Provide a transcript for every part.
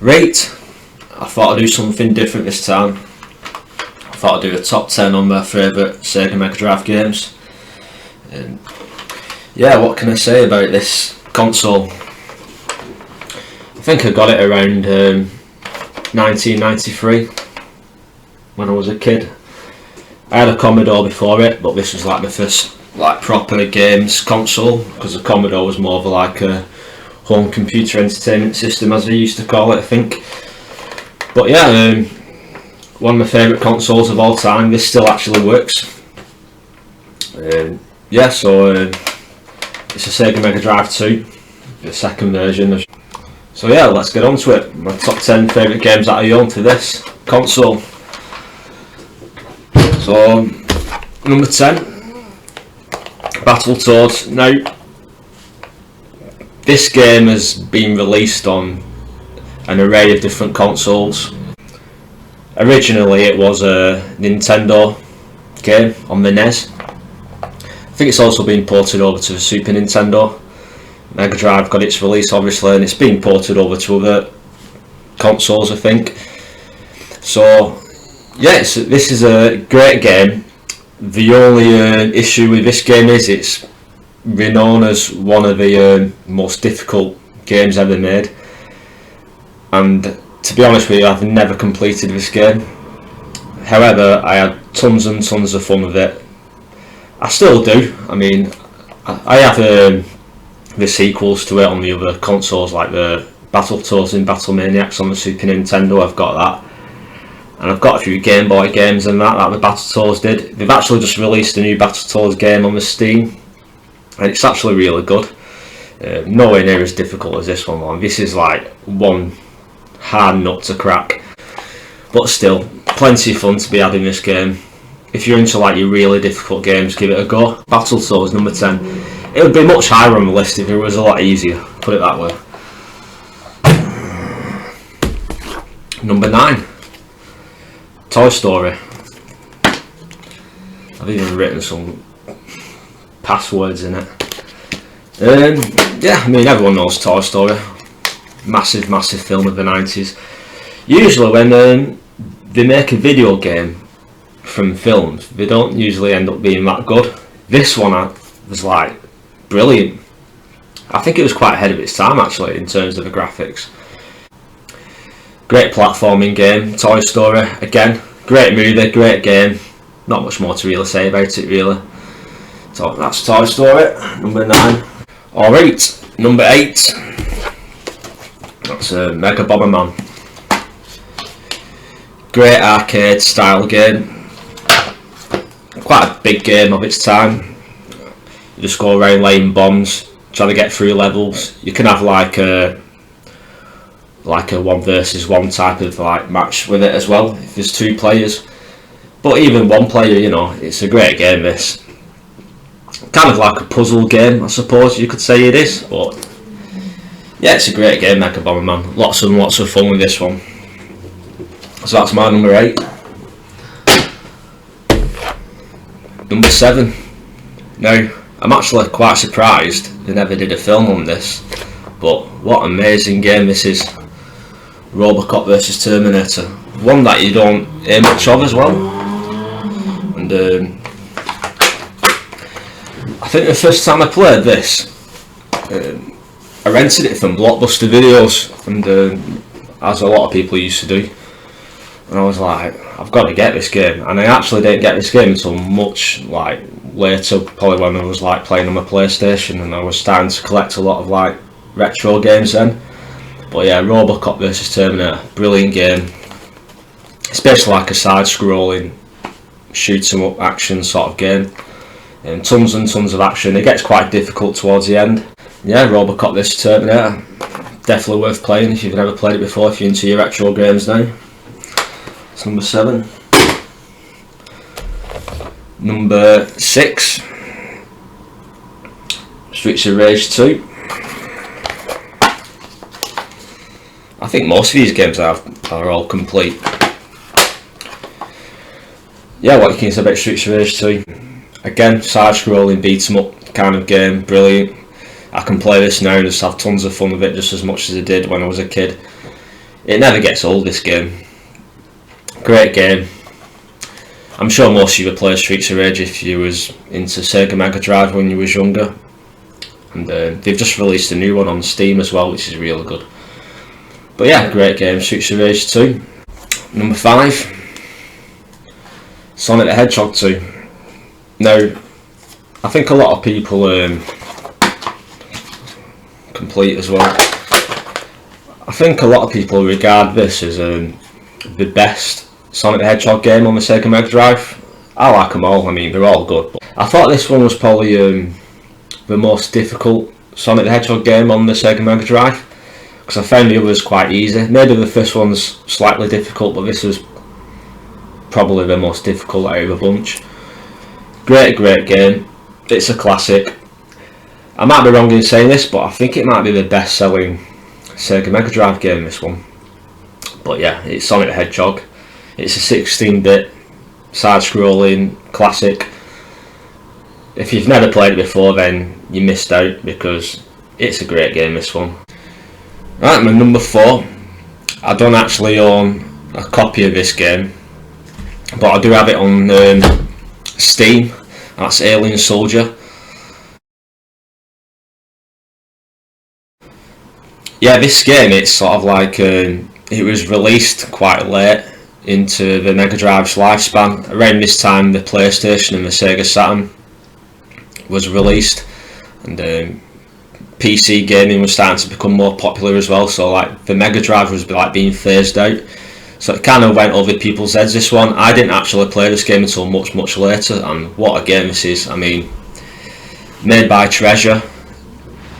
Right, I thought I'd do something different this time. I thought I'd do a top 10 on my favourite Sega Mega Drive games. Yeah, what can I say about this console? I think I got it around 1993 when I was a kid. I had a Commodore before it, but this was like my first proper games console, because the Commodore was more of like a home computer entertainment system, as they used to call it, I think. But yeah, one of my favourite consoles of all time. This still actually works. Yeah, so it's a Sega Mega Drive 2, the second version. So yeah, let's get on to it. My top 10 favourite games that I own for this console. So, number 10, Battletoads. Now, this game has been released on an array of different consoles. Originally it was a Nintendo game on the NES. I think it's also been ported over to the Super Nintendo. Mega Drive got its release obviously, and it's been ported over to other consoles, I think. So yeah, this is a great game. The only issue with this game is it's renowned as one of the most difficult games ever made, and to be honest with you, I've never completed this game. However, I had tons and tons of fun with it. I still do. I mean, I have the sequels to it on the other consoles, like the Battletoads and Battlemaniacs on the Super Nintendo. I've got that, and I've got a few Game Boy games and that the Battletoads did. They've actually just released a new Battletoads game on the Steam, and it's actually really good. Nowhere near as difficult as this one. This is like one hard nut to crack, but still plenty of fun to be had in this game. If you're into like your really difficult games, give it a go. Battletoads number 10. It would be much higher on the list if it was a lot easier, put it that way. Number 9, Toy Story. I've even written some passwords in it. Yeah, I mean, everyone knows Toy Story. Massive film of the 90s. Usually when they make a video game from films, they don't usually end up being that good. This one was like brilliant. I think it was quite ahead of its time actually in terms of the graphics. Great platforming game, Toy Story. Again, great movie, great game. Not much more to really say about it really. So that's Toy Story, number 9. Alright, number 8. That's Mega Bomberman. Great arcade style game. Quite a big game of its time. You just go around laying bombs, trying to get through levels. You can have like a 1 versus 1 type of like match with it as well if there's 2 players. But even 1 player, you know, it's a great game. This kind of like a puzzle game, I suppose you could say it is. But yeah, it's a great game, Mega Bomberman. Lots and lots of fun with this one. So that's my number 8. Number 7. Now, I'm actually quite surprised they never did a film on this, but what an amazing game this is. Robocop vs Terminator. One that you don't hear much of as well. And I think the first time I played this, I rented it from Blockbuster Videos, and as a lot of people used to do. And I was like, I've got to get this game, and I actually didn't get this game until much like later, probably when I was like playing on my PlayStation, and I was starting to collect a lot of like retro games then. But yeah, Robocop vs Terminator, brilliant game. Especially like a side-scrolling shoot 'em up action sort of game, and tons of action. It gets quite difficult towards the end. Yeah, Robocop vs Terminator, definitely worth playing if you've never played it before, if you're into your retro games now. It's number 7. Number 6, Streets of Rage 2. I think most of these games are all complete. Yeah, what you can say about Streets of Rage 2? Again, side-scrolling beat 'em up kind of game, brilliant. I can play this now and just have tons of fun with it, just as much as I did when I was a kid. It never gets old, this game. Great game. I'm sure most of you have played Streets of Rage if you was into Sega Mega Drive when you was younger. And they've just released a new one on Steam as well, which is really good. But yeah, great game, Streets of Rage 2. Number 5, Sonic the Hedgehog 2. Now, I think a lot of people complete as well. I think a lot of people regard this as the best Sonic the Hedgehog game on the Sega Mega Drive. I like them all, I mean they're all good. But I thought this one was probably the most difficult Sonic the Hedgehog game on the Sega Mega Drive, because I found the others quite easy. Maybe the first one's slightly difficult, but this was probably the most difficult out of a bunch. Great game. It's a classic. I might be wrong in saying this, but I think it might be the best selling Sega Mega Drive game, this one. But yeah, it's Sonic the Hedgehog. It's a 16-bit side-scrolling classic. If you've never played it before, then you missed out, because it's a great game, this one. Right, my number 4. I don't actually own a copy of this game, but I do have it on Steam. That's Alien Soldier. Yeah, this game, it's sort of like it was released quite late into the Mega Drive's lifespan. Around this time, the PlayStation and the Sega Saturn was released, and PC gaming was starting to become more popular as well. So like the Mega Drive was like being phased out, so it kind of went over people's heads, this one. I didn't actually play this game until much later, and what a game this is. I mean, made by Treasure,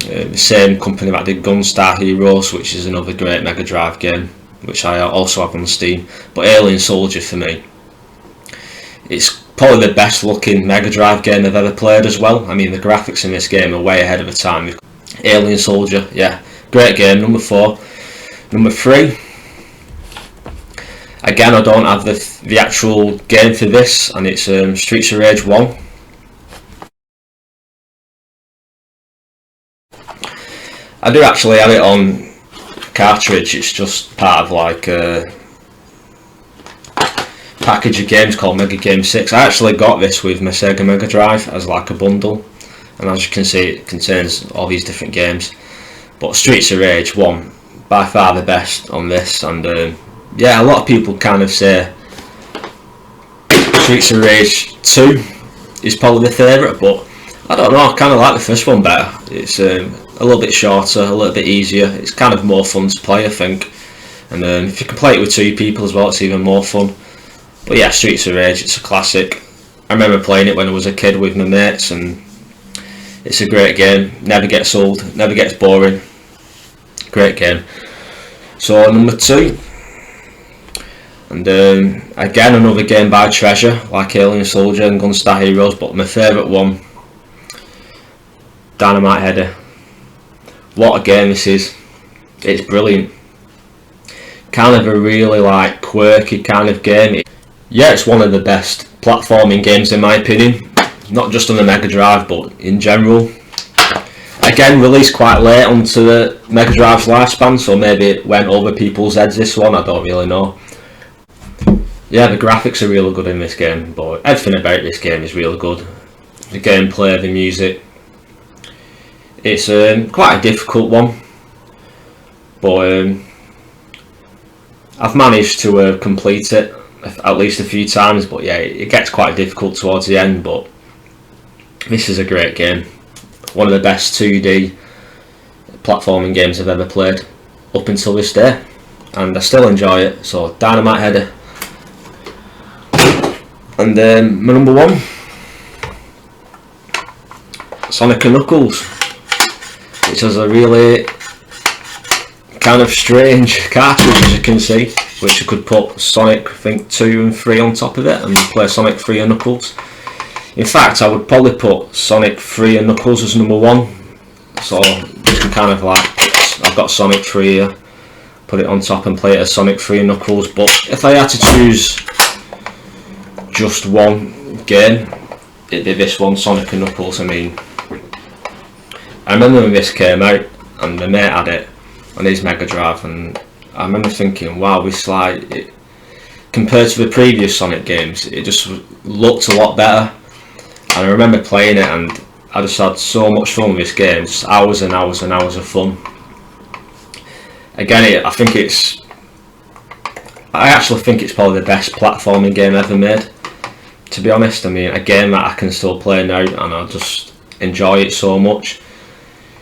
the same company that did Gunstar Heroes, which is another great Mega Drive game, which I also have on Steam. But Alien Soldier, for me, it's probably the best looking Mega Drive game I've ever played as well. I mean, the graphics in this game are way ahead of the time. Alien Soldier, yeah, great game. Number 4. Number 3, again, I don't have the actual game for this, and it's Streets of Rage 1. I do actually have it on cartridge. It's just part of like a package of games called Mega Game 6. I actually got this with my Sega Mega Drive as like a bundle, and as you can see, it contains all these different games. But Streets of Rage 1, by far the best on this, and yeah, a lot of people kind of say Streets of Rage 2 is probably the favourite, but I don't know, I kind of like the first one better. It's a little bit shorter, a little bit easier. It's kind of more fun to play, I think. And if you can play it with 2 people as well, it's even more fun. But yeah, Streets of Rage, it's a classic. I remember playing it when I was a kid with my mates, and it's a great game. Never gets old, never gets boring. Great game. So number 2. And again, another game by Treasure, like Alien Soldier and Gunstar Heroes, but my favourite one, Dynamite Headder. What a game this is. It's brilliant. Kind of a really like quirky kind of game. Yeah, it's one of the best platforming games in my opinion. Not just on the Mega Drive, but in general. Again, released quite late onto the Mega Drive's lifespan, so maybe it went over people's heads, this one, I don't really know. Yeah, the graphics are really good in this game, but everything about this game is really good. The gameplay, the music. It's quite a difficult one, but I've managed to complete it at least a few times, but yeah, it gets quite difficult towards the end, but this is a great game. One of the best 2D platforming games I've ever played up until this day, and I still enjoy it. So Dynamite Headder. And my number 1, Sonic and Knuckles, which has a really kind of strange cartridge, as you can see, which you could put Sonic, I think 2 and 3 on top of it and play Sonic 3 and Knuckles. In fact, I would probably put Sonic 3 and Knuckles as number 1. So you can kind of like, I've got Sonic 3 here, put it on top and play it as Sonic 3 and Knuckles. But if I had to choose just one game, it'd be this one, Sonic and Knuckles. I mean, I remember when this came out and my mate had it on his Mega Drive, and I remember thinking, wow, this compared to the previous Sonic games, it just looked a lot better. And I remember playing it, and I just had so much fun with this game, just hours and hours and hours of fun. Again, I actually think it's probably the best platforming game ever made, to be honest. I mean, a game that I can still play now, and I just enjoy it so much.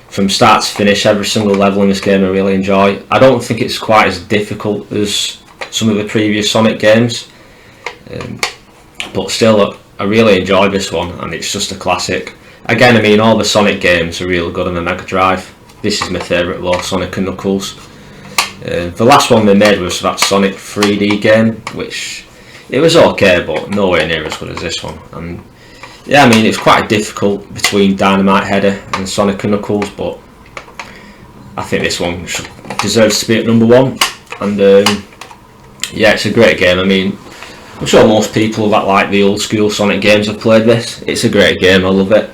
From start to finish, every single level in this game I really enjoy. I don't think it's quite as difficult as some of the previous Sonic games, but still I really enjoy this one, and it's just a classic. Again, I mean, all the Sonic games are really good on the Mega Drive. This is my favourite though, Sonic and Knuckles. The last one they made was that Sonic 3D game, which it was okay, but nowhere near as good as this one. And yeah, I mean, it's quite difficult between Dynamite Header and Sonic and Knuckles, but I think this one deserves to be at number 1. And yeah, it's a great game. I mean, I'm sure most people that like the old school Sonic games have played this. It's a great game, I love it.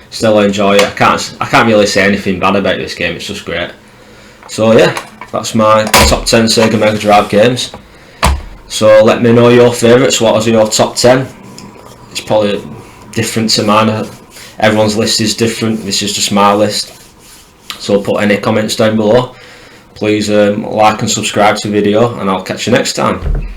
Still enjoy it. I can't really say anything bad about this game, it's just great. So yeah, that's my top 10 Sega Mega Drive games. So let me know your favourites. What are your top 10? It's probably different to mine. Everyone's list is different. This is just my list. So put any comments down below. Please like and subscribe to the video, and I'll catch you next time.